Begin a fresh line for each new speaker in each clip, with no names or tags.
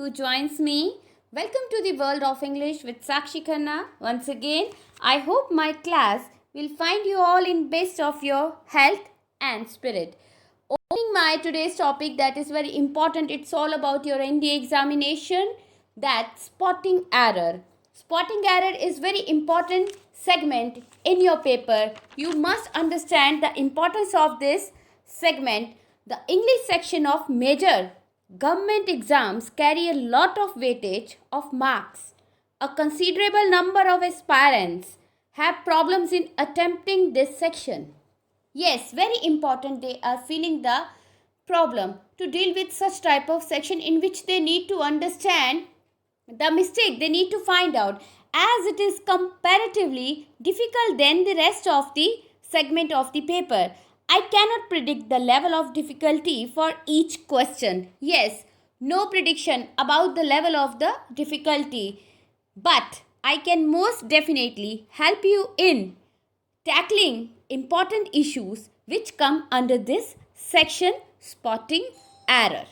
who joins me. Welcome to the world of English with Sakshi Khanna. Once again, I hope my class will find you all in best of your health and spirit. Opening my today's topic that is very important. It's all about your ND examination. That spotting error. Spotting error is very important segment in your paper. You must understand the importance of this segment. The English section of major government exams carry a lot of weightage of marks. A considerable number of aspirants have problems in attempting this section. Yes, very important. They are feeling the problem to deal with such type of section in which they need to understand the mistake. They need to find out as it is comparatively difficult than the rest of the segment of the paper. I cannot predict the level of difficulty for each question. Yes, no prediction about the level of the difficulty. But I can most definitely help you in tackling important issues which come under this section spotting error.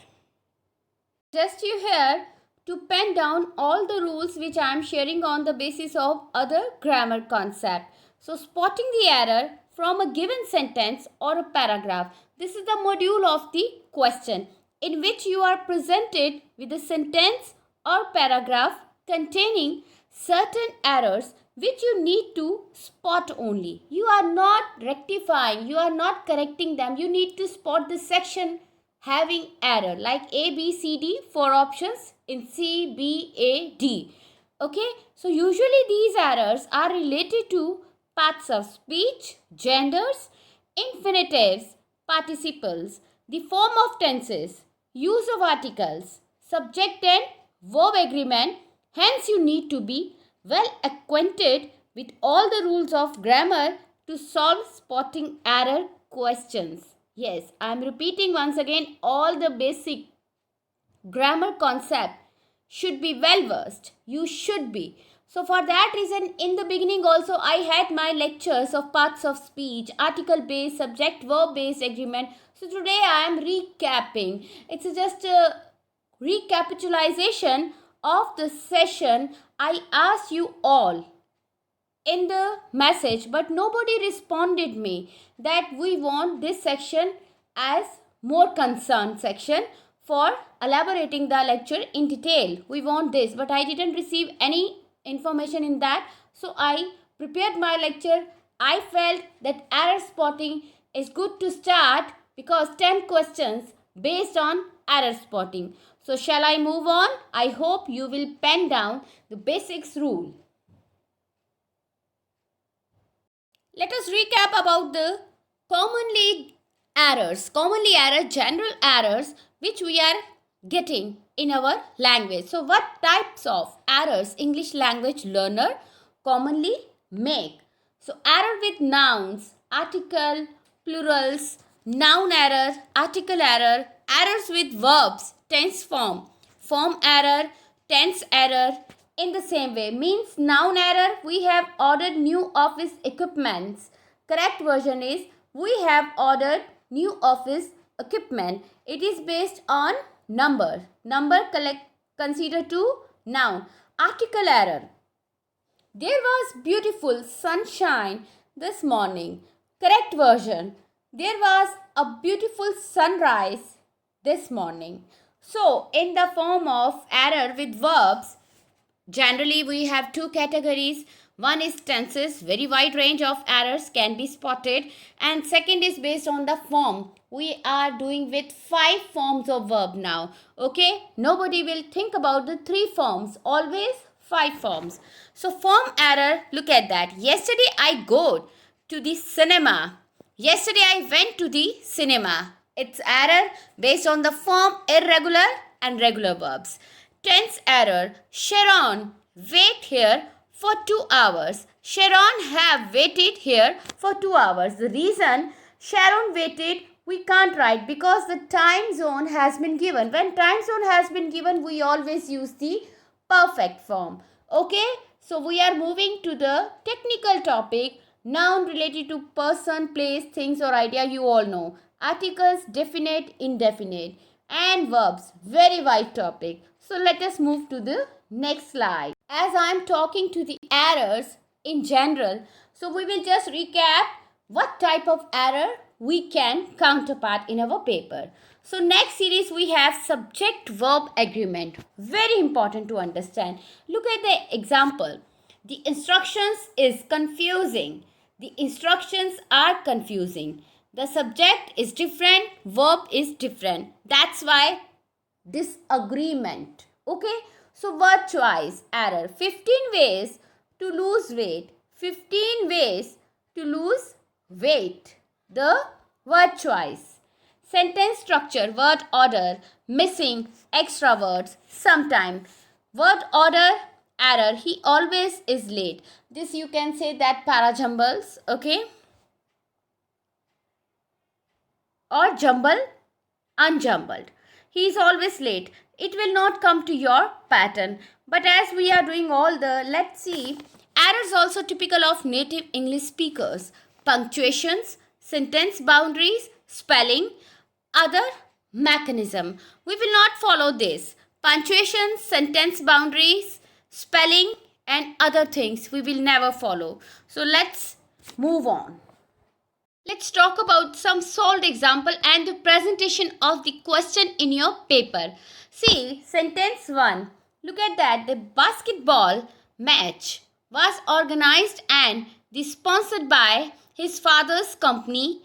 Just you here to pen down all the rules which I am sharing on the basis of other grammar concept. So spotting the error from a given sentence or a paragraph. This is the module of the question in which you are presented with a sentence or paragraph containing certain errors which you need to spot only. You are not rectifying, you are not correcting them. You need to spot the section having error like A, B, C, D, four options in C, B, A, D. Okay, so usually these errors are related to parts of speech, genders, infinitives, participles, the form of tenses, use of articles, subject and verb agreement. Hence, you need to be well acquainted with all the rules of grammar to solve spotting error questions. Yes, I am repeating once again, all the basic grammar concept should be well versed. You should be. So for that reason, in the beginning also I had my lectures of parts of speech, article based, subject verb based agreement. So today I am recapping. It's just a recapitulation of the session I asked you all in the message, but nobody responded me that we want this section as more concerned section for elaborating the lecture in detail. We want this, but I didn't receive any information in that. So I prepared my lecture. I felt that error spotting is good to start because 10 questions based on error spotting. So shall I move on? I hope you will pen down the basics rule. Let us recap about the commonly general errors which we are getting in our language. So what types of errors English language learner commonly make? So error with nouns, article, plurals, noun error, article error, errors with verbs, tense form error, tense error. In the same way, means noun error, we have ordered new office equipments. Correct version is we have ordered new office equipment. It is based on number. Consider to noun. Article error. There was beautiful sunshine this morning. Correct version. There was a beautiful sunrise this morning. So, in the form of error with verbs, generally we have two categories. One is tenses, very wide range of errors can be spotted, and second is based on the form. We are doing with 5 forms of verb now. Okay, nobody will think about the 3 forms, always 5 forms. So form error, look at that. Yesterday I go to the cinema. Yesterday I went to the cinema. It's error based on the form irregular and regular verbs. Tense error. Sharon wait here for 2 hours. Sharon have waited here for 2 hours. The reason Sharon waited we can't write because the time zone has been given. When time zone has been given, we always use the perfect form. Okay, so we are moving to the technical topic. Noun related to person, place, things or idea, you all know. Articles, definite, indefinite. And verbs, very wide topic. So let us move to the next slide. As I am talking to the errors in general, so we will just recap what type of error we can counterpart in our paper. So next series we have subject verb agreement. Very important to understand. Look at the example. The instructions is confusing. The instructions are confusing. The subject is different, verb is different. That's why disagreement. Okay, so word choice error. 15 ways to lose weight. 15 ways to lose weight. The word choice. Sentence structure, word order, missing extra words sometime. Word order error, he always is late. This you can say that parajumbles, okay, or jumble unjumbled. He is always late. It will not come to your pattern. But as we are doing all the, let's see, errors also typical of native English speakers. Punctuations, sentence boundaries, spelling, other mechanism. We will not follow this. Punctuations, sentence boundaries, spelling and other things we will never follow. So let's move on. Let's talk about some solved example and the presentation of the question in your paper. See, sentence 1. Look at that. The basketball match was organized and sponsored by his father's company.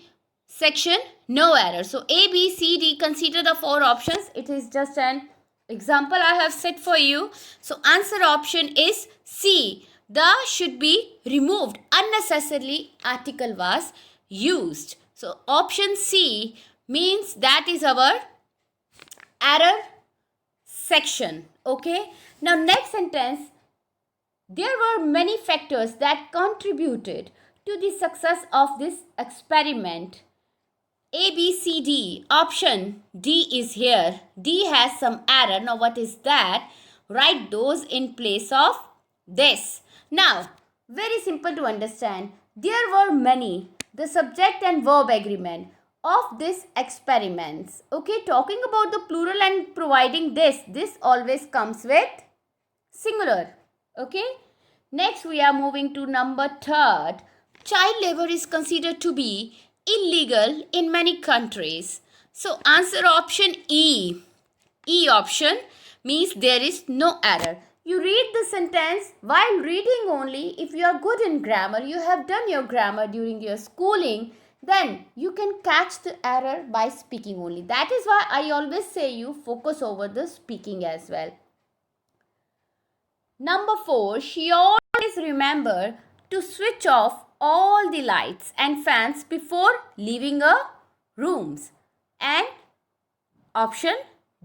Section, no error. So A, B, C, D, consider the 4 options. It is just an example I have set for you. So answer option is C. The should be removed. Unnecessarily article was used. So option C means that is our error section. Okay. Now next sentence. There were many factors that contributed to the success of this experiment. A, B, C, D. Option D is here. D has some error. Now what is that? Write those in place of this. Now, very simple to understand. There were many. The subject and verb agreement of this experiments. Okay, talking about the plural and providing this always comes with singular. Okay. Next we are moving to number 3. Child labor is considered to be illegal in many countries. So answer option E. E option means there is no error. You read the sentence while reading only. If you are good in grammar, you have done your grammar during your schooling, then you can catch the error by speaking only. That is why I always say you focus over the speaking as well. Number 4, she always remember to switch off all the lights and fans before leaving a rooms. And option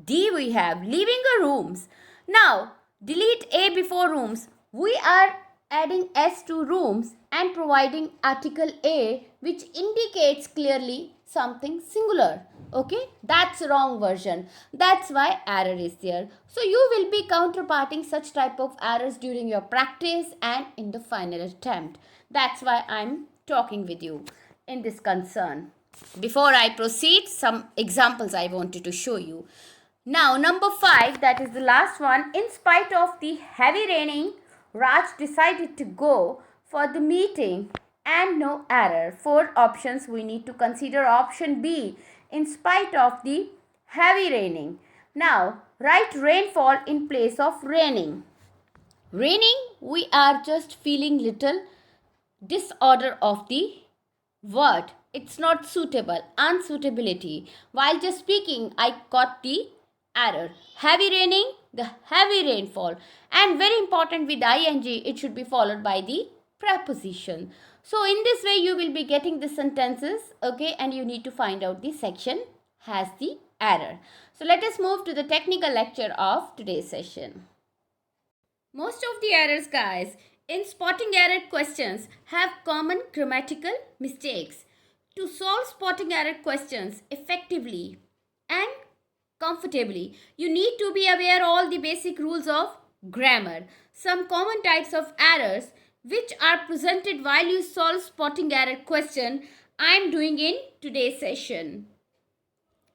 D we have leaving a rooms. Now delete A before rooms. We are adding S to rooms and providing article A which indicates clearly something singular. Okay, that's wrong version. That's why error is there. So you will be counterparting such type of errors during your practice and in the final attempt. That's why I'm talking with you in this concern. Before I proceed, some examples I wanted to show you. Now number 5, that is the last one. In spite of the heavy raining, Raj decided to go for the meeting and no error. 4 options we need to consider. Option B, in spite of the heavy raining. Now write rainfall in place of raining. Raining, we are just feeling little disorder of the word. It's not suitable, unsuitability. While just speaking, I got the error. Heavy raining, the heavy rainfall. And very important with ing, it should be followed by the preposition. So in this way you will be getting the sentences, okay, and you need to find out the section has the error. So let us move to the technical lecture of today's session. Most of the errors, guys, in spotting error questions have common grammatical mistakes. To solve spotting error questions effectively and comfortably, you need to be aware all the basic rules of grammar. Some common types of errors which are presented while you solve spotting error question I am doing in today's session.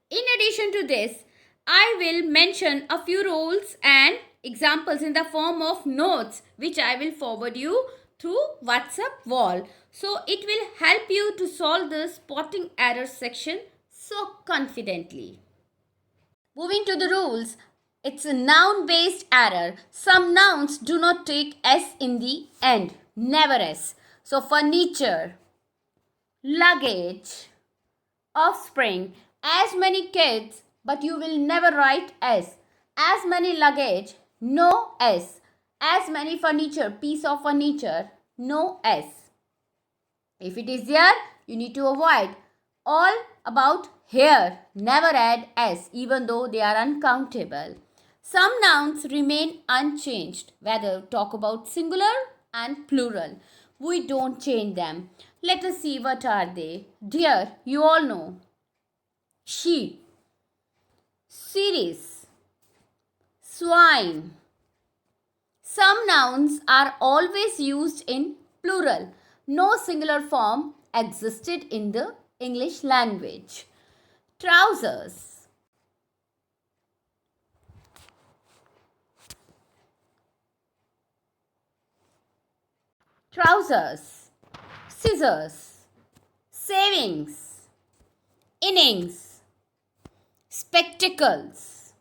In addition to this, I will mention a few rules and examples in the form of notes which I will forward you through WhatsApp wall. So it will help you to solve the spotting error section so confidently. Moving to the rules, it's a noun based error. Some nouns do not take S in the end, never S. So furniture, luggage, offspring, as many kids, but you will never write S. As many luggage, no S. As many furniture, piece of furniture, no S. If it is there, you need to avoid. All about here, never add S even though they are uncountable. Some nouns remain unchanged, whether talk about singular and plural. We don't change them. Let us see what are they. Dear, you all know. Sheep, series, swine. Some nouns are always used in plural. No singular form existed in the English language. Trousers, trousers, scissors, savings, innings, spectacles,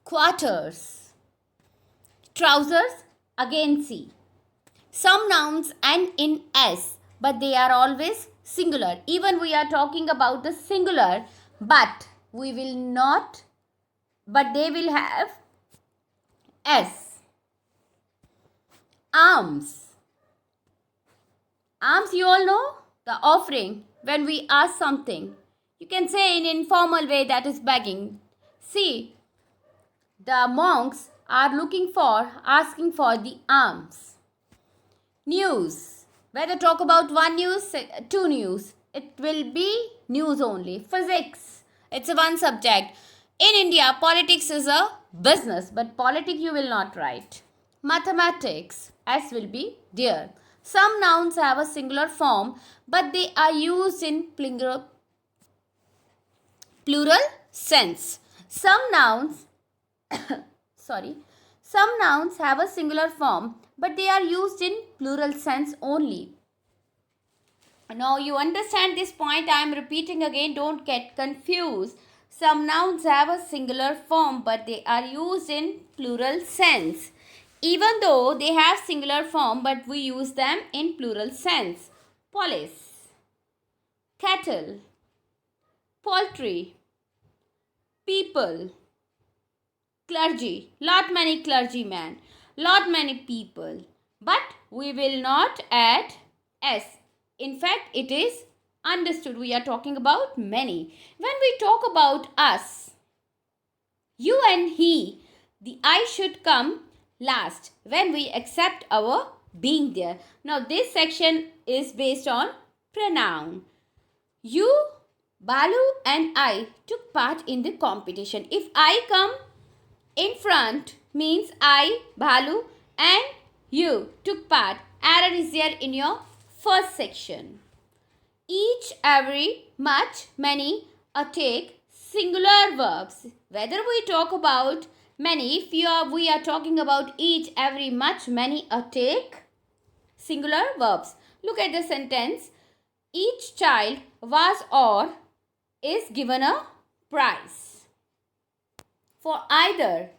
quarters. Trousers, again see. Some nouns end in S, but they are always singular. Even we are talking about the singular, but we will not, but they will have S. Arms. Alms, you all know, the offering when we ask something. You can say in informal way that is begging. See, the monks are asking for the alms. News. Whether talk about one news, two news. It will be news only. Physics. It's a one subject. In India, politics is a business, but politics you will not write. Mathematics. S will be dear. Some nouns have a singular form, but they are used in plural sense. Some nouns have a singular form, but they are used in plural sense only. Now you understand this point. I am repeating again, don't get confused. Some nouns have a singular form, but they are used in plural sense. Even though they have singular form, but we use them in plural sense. Police, cattle, poultry, people, clergy, lot many clergymen, lot many people. But we will not add S. In fact, it is understood. We are talking about many. When we talk about us, you and he, the I should come last when we accept our being there. Now this section is based on pronoun. You, Balu and I took part in the competition. If I come in front means I, Balu and you took part. Error is there in your first section. Each, every, much, many, a take, singular verbs. Whether we talk about many, if we are talking about each, every, much, many, a take, singular verbs. Look at the sentence. Each child was or is given a prize. For either,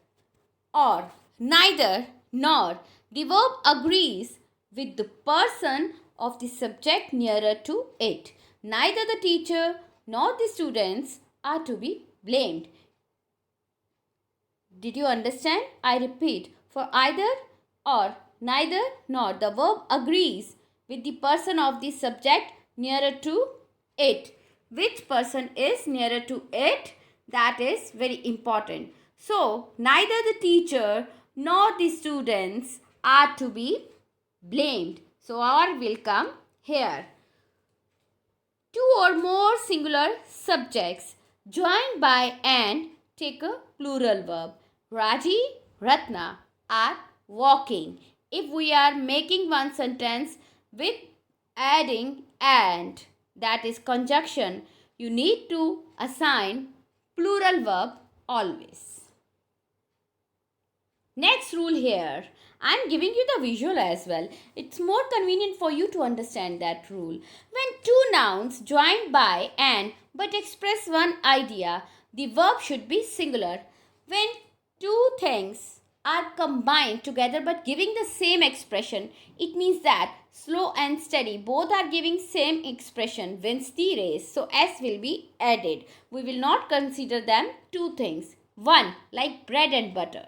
or, neither, nor, the verb agrees with the person of the subject nearer to it. Neither the teacher nor the students are to be blamed. Did you understand? I repeat, for either or neither nor, the verb agrees with the person of the subject nearer to it. Which person is nearer to it? That is very important. So, neither the teacher nor the students are to be blamed. So, or will come here. Two or more singular subjects joined by and take a plural verb. Raji, Ratna are walking. If we are making one sentence with adding and, that is conjunction, you need to assign plural verb always. Next rule here, I am giving you the visual as well. It's more convenient for you to understand that rule. When two nouns joined by and but express one idea, the verb should be singular. When two things are combined together but giving the same expression, it means that slow and steady both are giving same expression wins the race. So S will be added. We will not consider them two things. One, like bread and butter.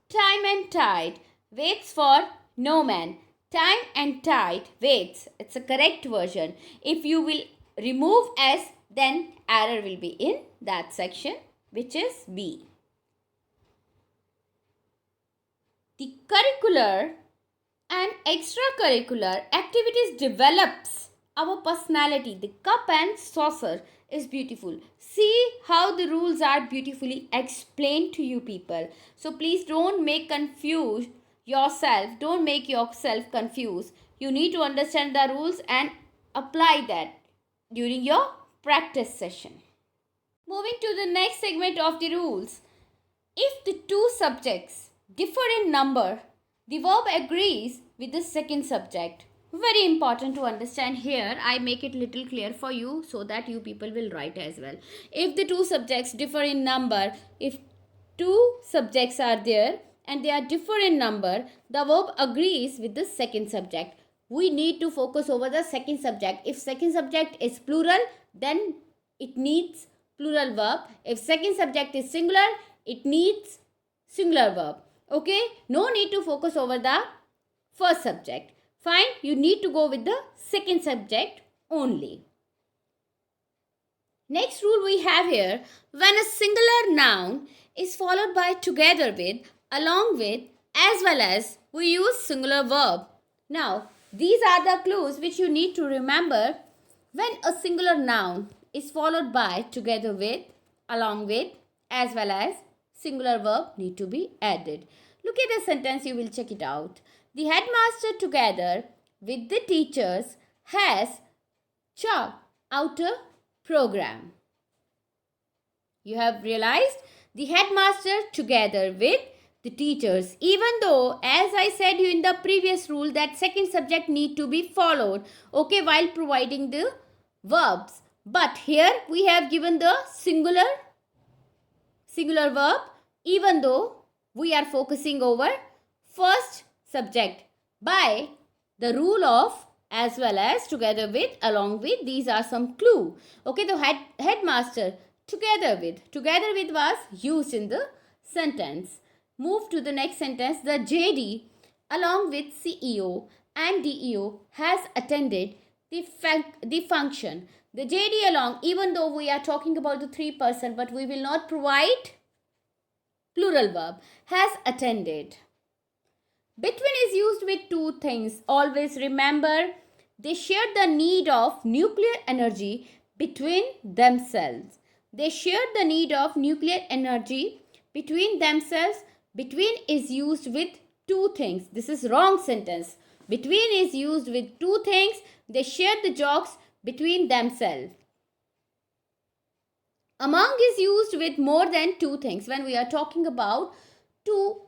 Time and tide waits for no man. Time and tide waits. It's a correct version. If you will remove S, then error will be in that section, which is B. The curricular and extracurricular activities develops our personality. The cup and saucer is beautiful. See how the rules are beautifully explained to you people. So please don't make yourself. Don't make yourself confused. You need to understand the rules and apply that during your practice session. Moving to the next segment of the rules. If the two subjects differ in number, the verb agrees with the second subject. Very important to understand here. I make it little clear for you so that you people will write as well. If the two subjects differ in number, if two subjects are there and they are differ in number, the verb agrees with the second subject. We need to focus over the second subject. If second subject is plural, then it needs plural verb. If second subject is singular, it needs singular verb. Okay, no need to focus over the first subject. Fine, you need to go with the second subject only. Next rule we have here, when a singular noun is followed by together with, along with, as well as, we use singular verb. Now, these are the clues which you need to remember. When a singular noun is followed by together with, along with, as well as, singular verb need to be added. Look at the sentence, you will check it out. The headmaster together with the teachers has chalked out a program. You have realized the headmaster together with the teachers. Even though, as I said you in the previous rule, that second subject need to be followed, okay, while providing the verbs. But here we have given the singular verb, even though we are focusing over first subject by the rule of as well as, together with, along with. These are some clue. Okay, the headmaster together with was used in the sentence. Move to the next sentence. The JD along with CEO and DEO has attended the function. The JD along, even though we are talking about the 3%, but we will not provide plural verb, has attended. Between is used with two things. Always remember, they share the need of nuclear energy between themselves. They share the need of nuclear energy between themselves. Between is used with two things. This is wrong sentence. Between is used with two things. They share the jobs between themselves. Among is used with more than two things. When we are talking about two,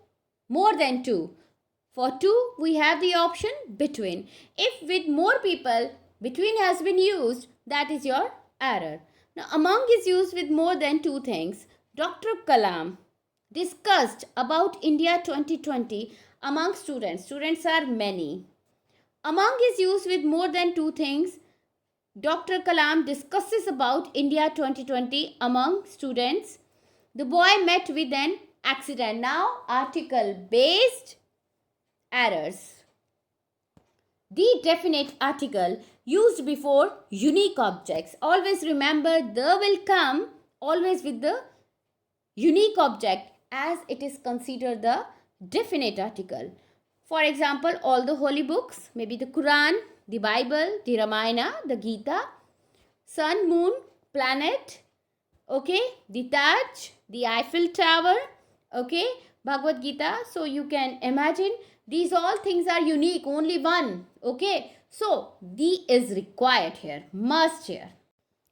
more than two. For two, we have the option between. If with more people, between has been used, that is your error. Now, among is used with more than two things. Dr. Kalam discussed about India 2020 among students. Students are many. Among is used with more than two things. Dr. Kalam discusses about India 2020 among students. The boy met with an accident. Now, article based errors. The definite article used before unique objects. Always remember, the will come always with the unique object as it is considered the definite article. For example, all the holy books, maybe the Quran, the Bible, the Ramayana, the Gita, sun, moon, planet, okay, the Taj, the Eiffel Tower, okay, Bhagavad Gita. So you can imagine these all things are unique, only one, okay. So the is required here, must here.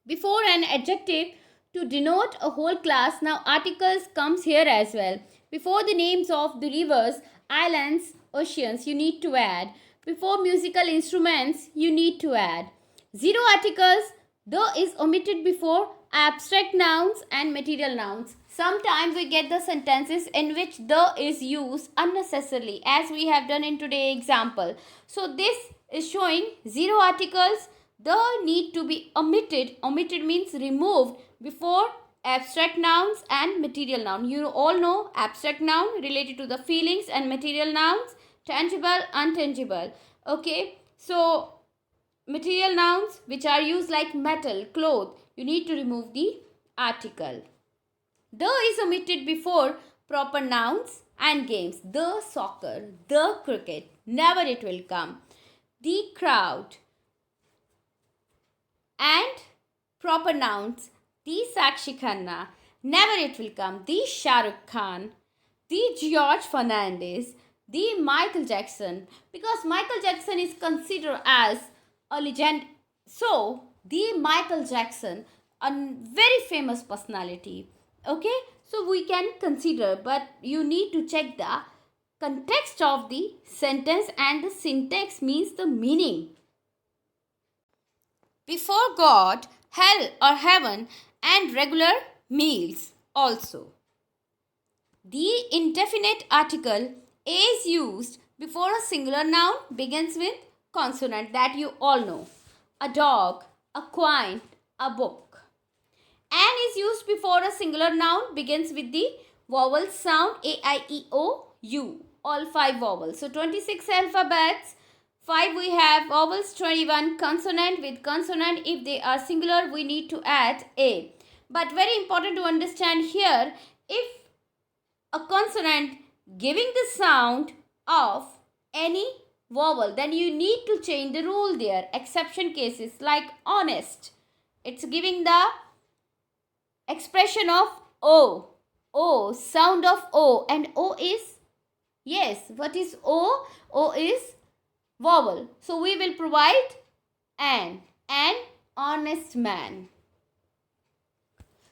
Before an adjective to denote a whole class. Now articles comes here as well. Before the names of the rivers, islands, oceans, you need to add. Before musical instruments, you need to add. Zero articles, the is omitted before abstract nouns and material nouns. Sometimes we get the sentences in which the is used unnecessarily, as we have done in today's example. So this is showing zero articles, the need to be omitted. Omitted means removed before abstract nouns and material noun. You all know abstract noun related to the feelings and material nouns tangible, untangible. Okay, so material nouns which are used like metal, cloth, you need to remove the article. The is omitted before proper nouns and games. The soccer, the cricket, never it will come. The crowd and proper nouns. The Sakshi Khanna, never it will come. The Shah Rukh Khan, the George Fernandez, the Michael Jackson, because Michael Jackson is considered as a legend. So the Michael Jackson, a very famous personality. Okay, so we can consider, but you need to check the context of the sentence, and the syntax means the meaning. Before God, hell or heaven, and regular meals also. The indefinite article is used before a singular noun begins with consonant, that you all know. A dog, a coin, a book. An is used before a singular noun begins with the vowel sound A, I, E, O, U. All 5 vowels. So 26 alphabets. 5 we have vowels, 21 consonant. With consonant, if they are singular, we need to add A. But very important to understand here, if a consonant giving the sound of any vowel, then you need to change the rule there. Exception cases like honest, it's giving the expression of O. O, sound of O, and O is, yes, what is O? O is vowel. So we will provide an honest man.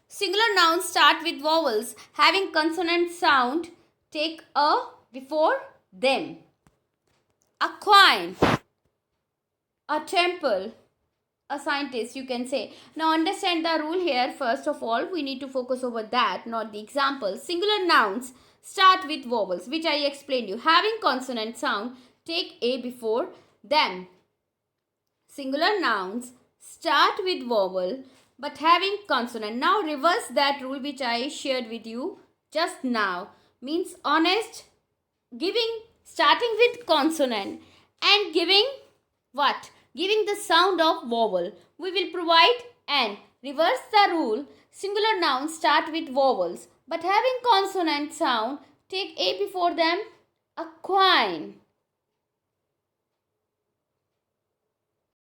Singular nouns start with vowels having consonant sound, take a before them. A coin, a temple, a scientist, you can say. Now understand the rule here. First of all, we need to focus over that, not the example. Singular nouns start with vowels, which I explained you. Having consonant sound, take a before them. Singular nouns start with vowel but having consonant. Now reverse that rule which I shared with you just now. Means honest, giving, starting with consonant and giving what? Giving the sound of vowel. We will provide an. Reverse the rule. Singular nouns start with vowels but having consonant sound, take a before them. A coin.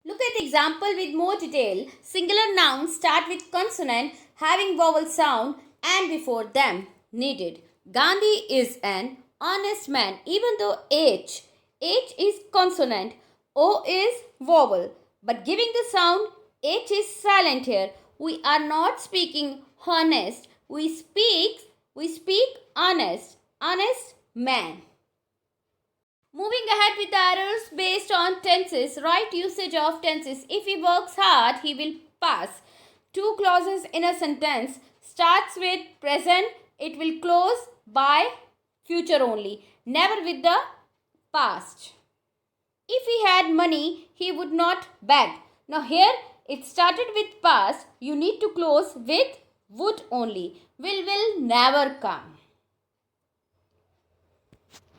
Look at the example with more detail. Singular nouns start with consonant having vowel sound and before them. Needed. Gandhi is an honest man, even though H is consonant, O is vowel, but giving the sound H is silent here. We are not speaking honest. We speak honest man. Moving ahead with the errors based on tenses. Right usage of tenses. If he works hard, he will pass. 2 clauses in a sentence starts with present. It will close by future only. Never with the past. If he had money, he would not beg. Now here it started with past. You need to close with would only. Will never come.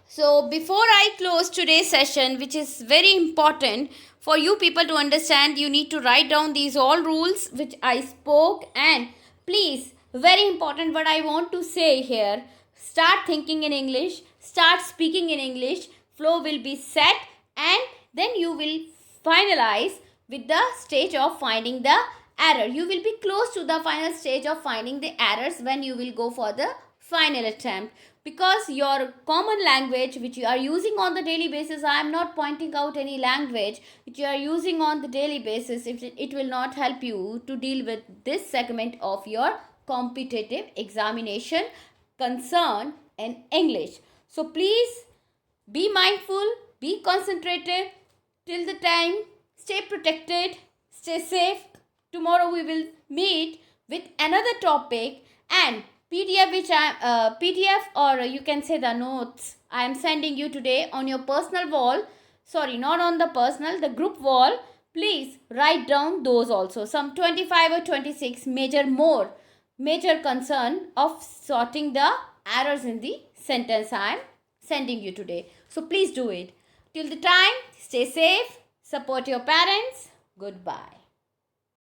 So before I close today's session, which is very important for you people to understand, you need to write down these all rules which I spoke, and please, very important what I want to say here, start thinking in English, start speaking in English, flow will be set, and then you will finalize with the stage of finding the error. You will be close to the final stage of finding the errors when you will go for the final attempt, because your common language which you are using on the daily basis, I am not pointing out any language which you are using on the daily basis, it will not help you to deal with this segment of your competitive examination concern in English. So please be mindful, be concentrated. Till the time, stay protected, stay safe. Tomorrow we will meet with another topic and PDF, which PDF, or you can say the notes I am sending you today on your personal wall. Sorry, not on the personal, the group wall. Please write down those also. Some 25 or 26 major concern of sorting the errors in the sentence I am sending you today. So please do it. Till the time, stay safe, support your parents. Goodbye.